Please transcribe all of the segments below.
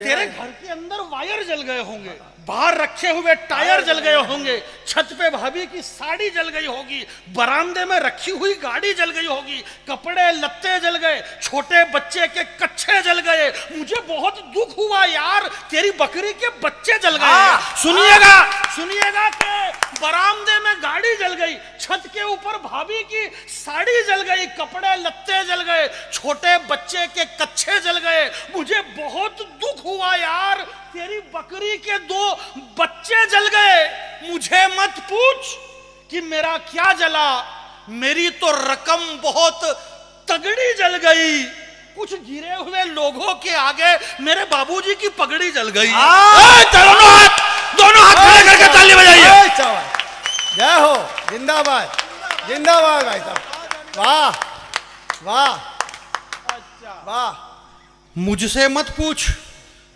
तेरे घर के अंदर वायर जल गए होंगे, बाहर रखे हुए टायर जल गए होंगे, छत पे भाभी की साड़ी जल गई होगी, बरामदे में रखी हुई गाड़ी जल गई होगी, कपड़े लत्ते जल गए, छोटे बच्चे के कच्छे जल गए। मुझे बहुत दुख हुआ यार, तेरी बकरी के बच्चे जल गए। सुनिएगा सुनिएगा कि बरामदे में गाड़ी जल गई, छत के ऊपर भाभी की साड़ी जल गई, कपड़े लत्ते जल गए, छोटे बच्चे के कच्छे जल गए। मुझे बहुत दुख हुआ यार, तेरी बकरी के 2 बच्चे जल गए। मुझे मत पूछ कि मेरा क्या जला, मेरी तो रकम बहुत तगड़ी जल गई। कुछ गिरे हुए लोगों के आगे मेरे बाबूजी की पगड़ी जल गई। दोनों हाथ खड़े करके ताली बजाइए। जय हो, जिंदाबाद जिंदाबाद भाई साहब, वाह वाह वाह। मुझसे मत पूछ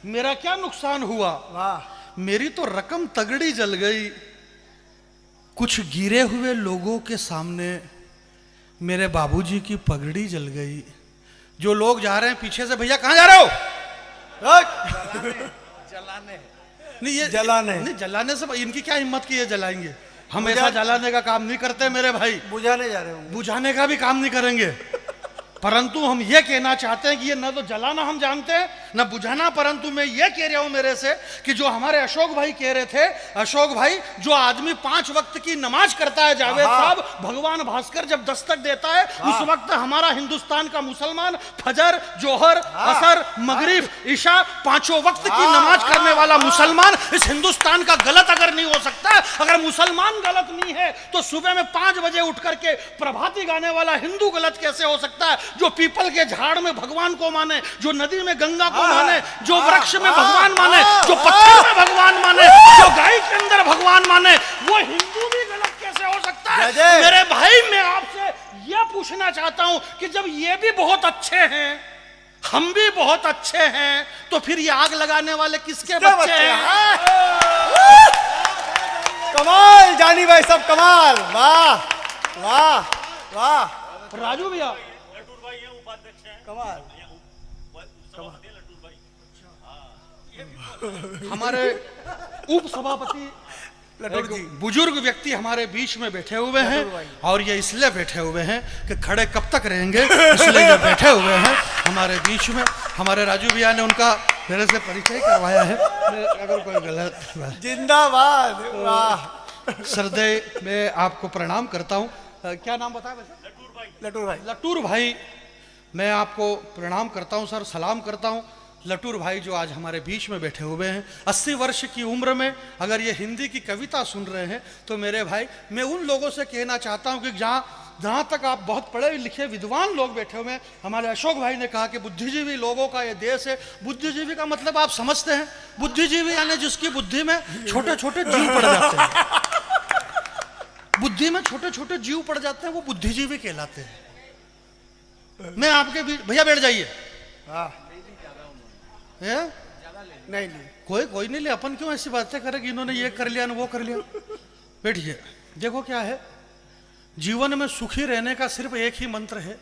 मेरा क्या नुकसान हुआ, वाह। मेरी तो रकम तगड़ी जल गई। कुछ गिरे हुए लोगों के सामने मेरे बाबूजी की पगड़ी जल गई। जो लोग जा रहे हैं पीछे से, भैया कहां जा रहे हो? जलाने नहीं, ये जलाने नहीं, जलाने से इनकी क्या हिम्मत की ये जलाएंगे। हम ऐसा जलाने का काम नहीं करते मेरे भाई, बुझाने जा रहे होंगे। बुझाने का भी काम नहीं करेंगे। परंतु हम ये कहना चाहते हैं कि ये न तो जलाना हम जानते हैं न बुझाना। परंतु मैं ये कह रहा हूं मेरे से कि जो हमारे अशोक भाई कह रहे थे, अशोक भाई जो आदमी 5 वक्त की नमाज करता है, जावेद साहब, भगवान भास्कर जब दस्तक देता है उस वक्त हमारा हिंदुस्तान का मुसलमान फजर, जोहर, असर, मगरिब, ईशा 5 वक्त की नमाज करने वाला मुसलमान इस हिंदुस्तान का गलत अगर नहीं हो सकता, अगर मुसलमान गलत नहीं है तो सुबह में 5 बजे उठ करके प्रभाती गाने वाला हिंदू गलत कैसे हो सकता है? जो पीपल के झाड़ में भगवान को माने, जो नदी में गंगा को माने, जो वृक्ष में भगवान माने, जो पत्थर में भगवान माने, जो गाय के अंदर भगवान माने, वो हिंदू भी गलत कैसे हो सकता है? मेरे भाई मैं आपसे यह पूछना चाहता हूं कि जब ये भी बहुत अच्छे हैं, हम भी बहुत अच्छे हैं, तो फिर ये आग लगाने वाले किसके बच्चे हैं? कमाल जानी भाई सब, कमाल, वाह वाह वाह। राजू भैया कमाल, हमारे उप सभापति बुजुर्ग व्यक्ति हमारे बीच में बैठे हुए हैं, और ये इसलिए बैठे हुए हैं कि खड़े कब तक रहेंगे, इसलिए ये बैठे हुए हैं हमारे बीच में। हमारे राजू भैया ने उनका मेरे से परिचय करवाया है, अगर कोई गलत। जिंदाबाद, वाह। सरदे मैं आपको प्रणाम करता हूँ। क्या नाम बताया वैसे? लटूर भाई। लटूर भाई, मैं आपको प्रणाम करता हूँ सर, सलाम करता हूँ। लटूर भाई जो आज हमारे बीच में बैठे हुए हैं, 80 वर्ष की उम्र में अगर ये हिंदी की कविता सुन रहे हैं तो मेरे भाई मैं उन लोगों से कहना चाहता हूँ कि जहाँ तक आप बहुत पढ़े लिखे विद्वान लोग बैठे हुए हैं, हमारे अशोक भाई ने कहा कि बुद्धिजीवी लोगों का ये देश है। बुद्धिजीवी का मतलब आप समझते हैं? बुद्धिजीवी यानी जिसकी बुद्धि में छोटे छोटे जीव पड़ जाते हैं, बुद्धि में छोटे छोटे जीव पड़ जाते हैं, वो बुद्धिजीवी कहलाते हैं। मैं आपके बीच, भैया बैठ जाइए। नहीं कोई नहीं ले, अपन क्यों ऐसी बातें करें कि इन्होंने ये कर लिया ना वो कर लिया। बैठिए। देखो क्या है, जीवन में सुखी रहने का सिर्फ एक ही मंत्र है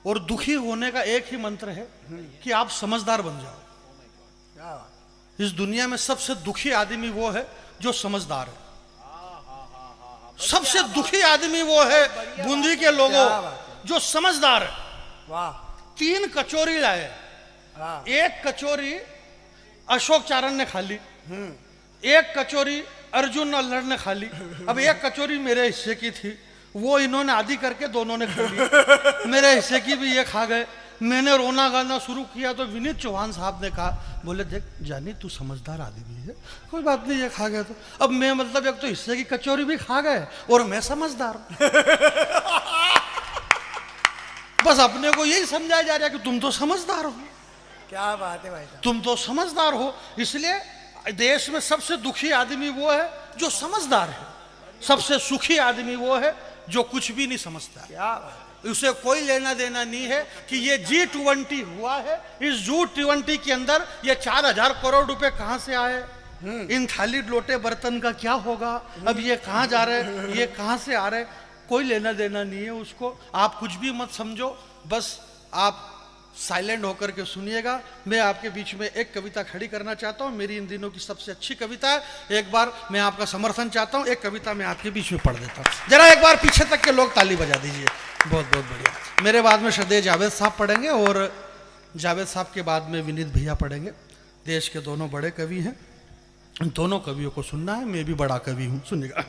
और दुखी होने का एक ही मंत्र है कि आप समझदार बन जाओ। इस दुनिया में सबसे दुखी आदमी वो है जो समझदार है। सबसे दुखी आदमी वो है बूंदी के लोगों जो समझदार है। वाह। 3 कचौरी लाए, 1 कचौरी अशोक चारण ने खा ली, 1 कचौरी अर्जुन अल्हड़ ने खा ली, अब 1 कचौरी मेरे हिस्से की थी, वो इन्होंने आधी करके दोनों ने खा ली। मेरे हिस्से की भी ये खा गए। मैंने रोना गाना शुरू किया तो विनीत चौहान साहब ने कहा, बोले देख जानी तू समझदार आदमी है, कोई बात नहीं, ये खा गया तो अब मैं मतलब एक तो हिस्से की कचौरी भी खा गए और मैं समझदार। बस अपने को यही समझाया जा रहा है कि तुम तो समझदार हो। क्या बात है भाई साहब, तुम तो समझदार हो। इसलिए देश में सबसे दुखी आदमी वो है जो समझदार है, सबसे सुखी आदमी वो है जो कुछ भी नहीं समझता। क्या बात है। उसे कोई लेना देना नहीं है कि ये G20 हुआ है, इस G20 के अंदर ये 4000 करोड़ रुपए कहां से आए, इन थाली लोटे बर्तन का क्या होगा, अब ये कहां जा रहे, ये कहां से आ रहे, कोई लेना देना नहीं है उसको। आप कुछ भी मत समझो, बस आप साइलेंट होकर के सुनिएगा। मैं आपके बीच में एक कविता खड़ी करना चाहता हूँ, मेरी इन दिनों की सबसे अच्छी कविता है। एक बार मैं आपका समर्थन चाहता हूँ, एक कविता मैं आपके बीच में पढ़ देता हूँ। जरा एक बार पीछे तक के लोग ताली बजा दीजिए। बहुत बहुत बढ़िया। मेरे बाद में श्रद्धेय जावेद साहब पढ़ेंगे और जावेद साहब के बाद में विनीत भैया पढ़ेंगे। देश के दोनों बड़े कवि हैं, दोनों कवियों को सुनना है। मैं भी बड़ा कवि हूँ, सुनिएगा।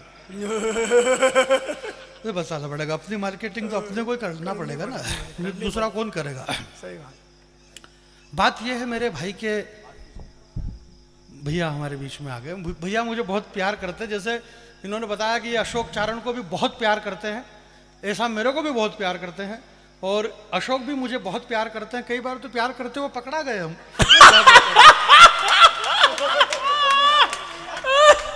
तो बस आना पड़ेगा, अपनी मार्केटिंग तो अपने को ही करना पड़ेगा ना, दूसरा कौन करेगा। सही बात। बात यह है, मेरे भाई के भैया हमारे बीच में आ गए। भैया मुझे बहुत प्यार करते हैं, जैसे इन्होंने बताया कि अशोक चारण को भी बहुत प्यार करते हैं, ऐसा मेरे को भी बहुत प्यार करते हैं और अशोक भी मुझे बहुत प्यार करते हैं। कई बार तो प्यार करते हुए पकड़ा गए हम।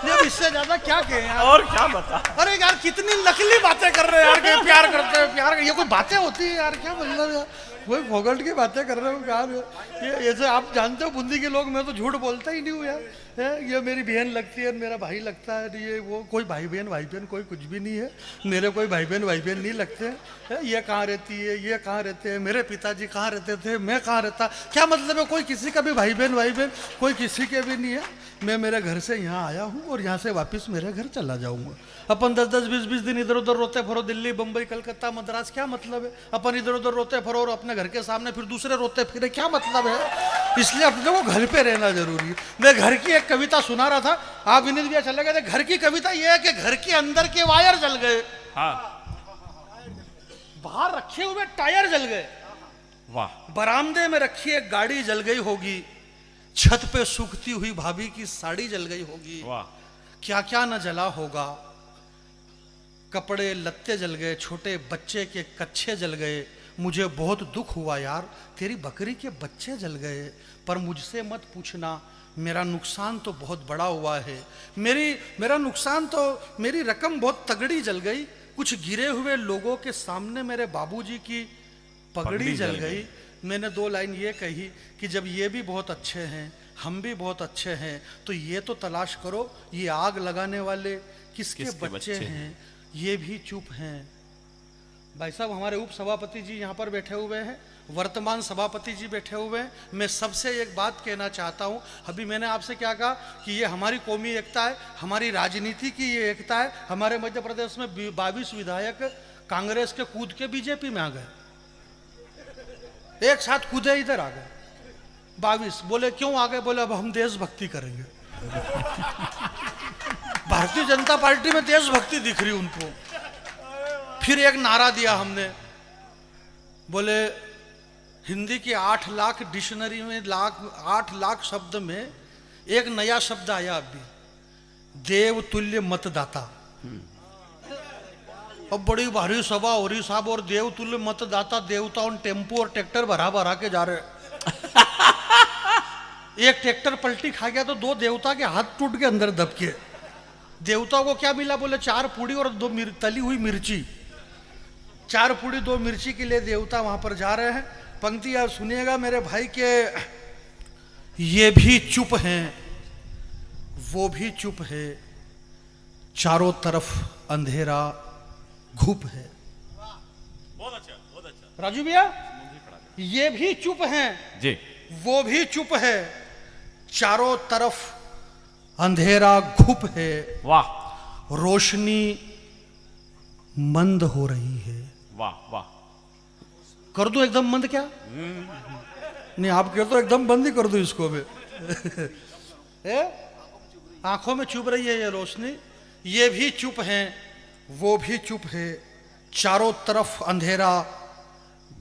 अब इससे ज्यादा क्या कहें यार, और क्या बता। अरे यार कितनी नकली बातें कर रहे हैं यार, कि प्यार करते हैं प्यार, ये कोई बातें होती है यार, क्या मतलब यार, वही फोगल्ट की बातें कर रहे हो यार। ये ऐसे आप जानते हो बूंदी के लोग, मैं तो झूठ बोलता ही नहीं हूँ यार। ये मेरी बहन लगती है, मेरा भाई लगता है, ये वो कोई भाई बहन कोई कुछ भी नहीं है। मेरे कोई भाई बहन नहीं लगते हैं। ये कहाँ रहती है, ये कहाँ रहते हैं, मेरे पिताजी कहाँ रहते थे, मैं कहाँ रहता, क्या मतलब है। कोई किसी का भी भाई बहन कोई किसी के भी नहीं है। मैं मेरे घर से यहाँ आया हूँ और यहाँ से वापस मेरे घर चला जाऊँगा। अपन 10-10, 20-20 दिन इधर उधर रोते फरो, दिल्ली, बम्बई, कलकत्ता, मद्रास, क्या मतलब है। अपन इधर उधर रोते फरो और अपने घर के सामने फिर दूसरे रोते फिरे, क्या मतलब है। इसलिए अपने को घर पे रहना जरूरी है। मैं घर की एक कविता सुना रहा था, आप विनीत भैया चले गए थे। घर की कविता यह है कि घर के अंदर के वायर जल गए, बाहर रखे हुए टायर जल गए, वाह, बरामदे में रखी एक गाड़ी जल गई होगी, छत पे सूखती हुई भाभी की साड़ी जल गई होगी, वाह, क्या क्या न जला होगा। कपड़े लत्ते जल गए, छोटे बच्चे के कच्छे जल गए। मुझे बहुत दुख हुआ यार, तेरी बकरी के बच्चे जल गए, पर मुझसे मत पूछना, मेरा नुकसान तो बहुत बड़ा हुआ है। मेरा नुकसान तो, मेरी रकम बहुत तगड़ी जल गई। कुछ गिरे हुए लोगों के सामने मेरे बाबूजी की पगड़ी जल गई। मैंने 2 लाइन ये कही कि जब ये भी बहुत अच्छे हैं, हम भी बहुत अच्छे हैं, तो ये तो तलाश करो, ये आग लगाने वाले किसके बच्चे हैं, ये भी चुप हैं। भाई साहब, हमारे उप सभापति जी यहाँ पर बैठे हुए हैं, वर्तमान सभापति जी बैठे हुए हैं। मैं सबसे एक बात कहना चाहता हूँ। अभी मैंने आपसे क्या कहा कि ये हमारी कौमी एकता है, हमारी राजनीति की ये एकता है। हमारे मध्य प्रदेश में 22 विधायक कांग्रेस के कूद के बीजेपी में आ गए, एक साथ कूदे इधर आ गए 22। बोले क्यों आ गए, बोले अब हम देशभक्ति करेंगे। भारतीय जनता पार्टी में देशभक्ति दिख रही उनको। फिर एक नारा दिया हमने, बोले हिंदी के 8 लाख डिक्शनरी में 8 लाख शब्द में एक नया शब्द आया अभी, देवतुल्य मतदाता। अब बड़ी भारी सभा हो रही साहब, और देवतुल्य मतदाता, देवता उन टेम्पो और ट्रैक्टर भरा के जा रहे। एक ट्रैक्टर पलटी खा गया तो 2 देवता के हाथ टूट के अंदर दबके। देवता को क्या मिला, बोले 4 पूड़ी और 2 तली हुई मिर्ची। 4 पूड़ी 2 मिर्ची के लिए देवता वहां पर जा रहे हैं। पंक्ति आप सुनिएगा मेरे भाई के, ये भी चुप हैं, वो भी चुप है, चारों तरफ अंधेरा घुप है। बहुत अच्छा राजू भैया, ये भी चुप हैं जी, वो भी चुप है, चारों तरफ अंधेरा घुप है, वाह, रोशनी मंद हो रही है। वाह वाह, कर दूं एकदम मंद क्या? नहीं, आप कहते तो एकदम बंद ही कर दूं इसको मैं। आंखों में चुभ रही है ये रोशनी, ये भी चुप हैं, वो भी चुप है, चारों तरफ अंधेरा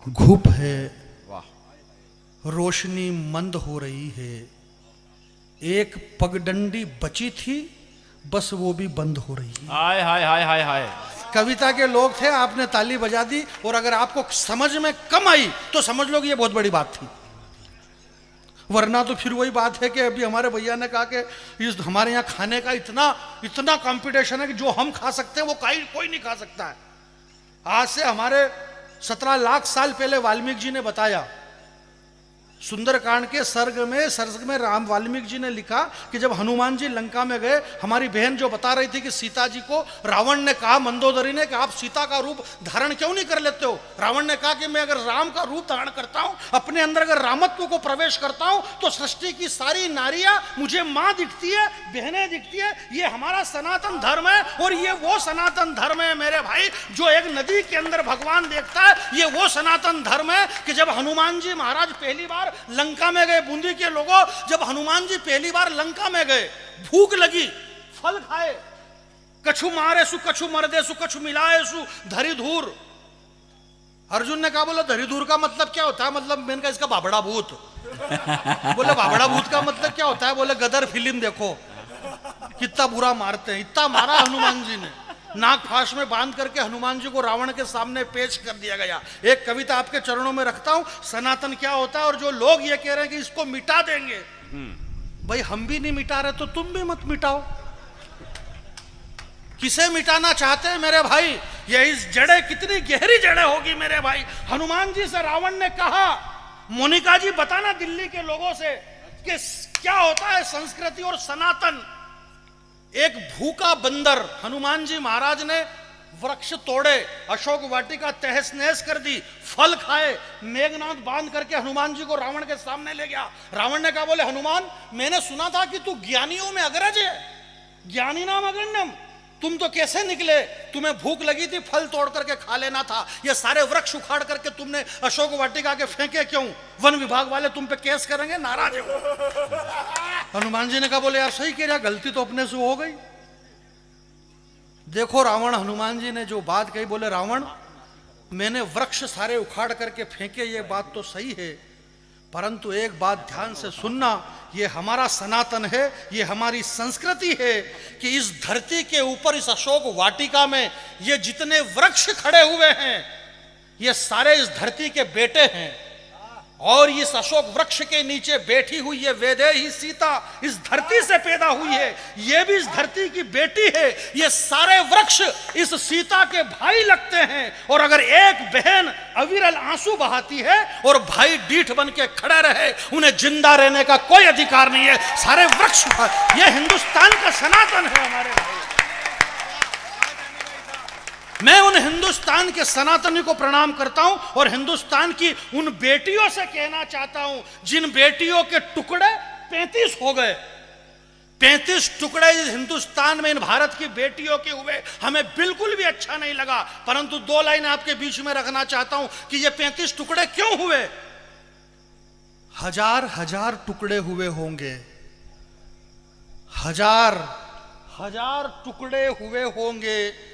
घुप है, वाह, रोशनी मंद हो रही है। एक पगडंडी बची थी, बस वो भी बंद हो रही है। हाय हाय हाय हाय हाय। कविता के लोग थे, आपने ताली बजा दी, और अगर आपको समझ में कम आई तो समझ लो कि ये बहुत बड़ी बात थी। वरना तो फिर वही बात है कि अभी हमारे भैया ने कहा कि इस हमारे यहाँ खाने का इतना कंपटीशन है कि जो हम खा सकते हैं वो कोई नहीं खा सकता है। आज से हमारे 17 लाख साल पहले वाल्मीकि जी ने बताया, सुंदरकांड के सर्ग में राम वाल्मीकि जी ने लिखा कि जब हनुमान जी लंका में गए, हमारी बहन जो बता रही थी कि सीता जी को रावण ने कहा, मंदोदरी ने, कि आप सीता का रूप धारण क्यों नहीं कर लेते हो। रावण ने कहा कि मैं अगर राम का रूप धारण करता हूं, अपने अंदर अगर रामत्व को प्रवेश करता हूं, तो सृष्टि की सारी नारियां मुझे मां दिखती है, बहनें दिखती है। ये हमारा सनातन धर्म है, और ये वो सनातन धर्म है मेरे भाई जो एक नदी के अंदर भगवान देखता है। ये वो सनातन धर्म है कि जब हनुमान जी महाराज पहली बार लंका में गए, बूंदी के लोगों, जब हनुमान जी पहली बार लंका में गए, भूख लगी, फल खाए, कछु मारे सु कछु मरदे सु कछु मिलाए सु धरी धूर। अर्जुन ने कहा, बोला धरी धूर का मतलब क्या होता है? मतलब मैंने कहा इसका बाबड़ा भूत। बोले बाबड़ा भूत का मतलब क्या होता है? बोले गदर फिल्म देखो कितना बुरा मारते हैं। इतना मारा हनुमान जी ने, नाक फांस में बांध करके हनुमान जी को रावण के सामने पेश कर दिया गया। एक कविता आपके चरणों में रखता हूं, सनातन क्या होता है। और जो लोग ये कह रहे हैं कि इसको मिटा देंगे, भाई हम भी नहीं मिटा रहे तो तुम भी मत मिटाओ। किसे मिटाना चाहते हैं मेरे भाई? ये इस जड़े कितनी गहरी जड़े होगी मेरे भाई। हनुमान जी से रावण ने कहा, मोनिका जी बताना दिल्ली के लोगों से कि क्या होता है संस्कृति और सनातन। एक भूखा बंदर, हनुमान जी महाराज ने वृक्ष तोड़े, अशोक वाटिका तहस नहस कर दी, फल खाए, मेघनाद बांध करके हनुमान जी को रावण के सामने ले गया। रावण ने कहा, बोले हनुमान, मैंने सुना था कि तू ज्ञानियों में अग्रज है, ज्ञानी नाम अगण्यम। तुम तो कैसे निकले? तुम्हें भूख लगी थी, फल तोड़ करके खा लेना था। ये सारे वृक्ष उखाड़ करके तुमने अशोक वाटिका के फेंके क्यों? वन विभाग वाले तुम पे केस करेंगे, नाराज हो। हनुमान जी ने कहा, बोले यार सही कह रहा, गलती तो अपने से हो गई। देखो रावण, हनुमान जी ने जो बात कही, बोले रावण, मैंने वृक्ष सारे उखाड़ करके फेंके, ये बात तो सही है, परंतु एक बात ध्यान से सुनना, ये हमारा सनातन है, ये हमारी संस्कृति है कि इस धरती के ऊपर, इस अशोक वाटिका में ये जितने वृक्ष खड़े हुए हैं, ये सारे इस धरती के बेटे हैं। और इस अशोक वृक्ष के नीचे बैठी हुई ये वैदेही सीता इस धरती से पैदा हुई है, ये भी इस धरती की बेटी है। ये सारे वृक्ष इस सीता के भाई लगते हैं। और अगर एक बहन अविरल आंसू बहाती है और भाई डीठ बन के खड़े रहे, उन्हें जिंदा रहने का कोई अधिकार नहीं है। सारे वृक्ष, ये हिंदुस्तान का सनातन है हमारे भाई। मैं उन हिंदुस्तान के सनातनी को प्रणाम करता हूं और हिंदुस्तान की उन बेटियों से कहना चाहता हूं, जिन बेटियों के टुकड़े 35 हो गए, 35 टुकड़े इस हिंदुस्तान में इन भारत की बेटियों के हुए, हमें बिल्कुल भी अच्छा नहीं लगा। परंतु 2 लाइन आपके बीच में रखना चाहता हूं कि ये 35 टुकड़े क्यों हुए? हजार हजार टुकड़े हुए होंगे, हजार हजार टुकड़े हुए होंगे,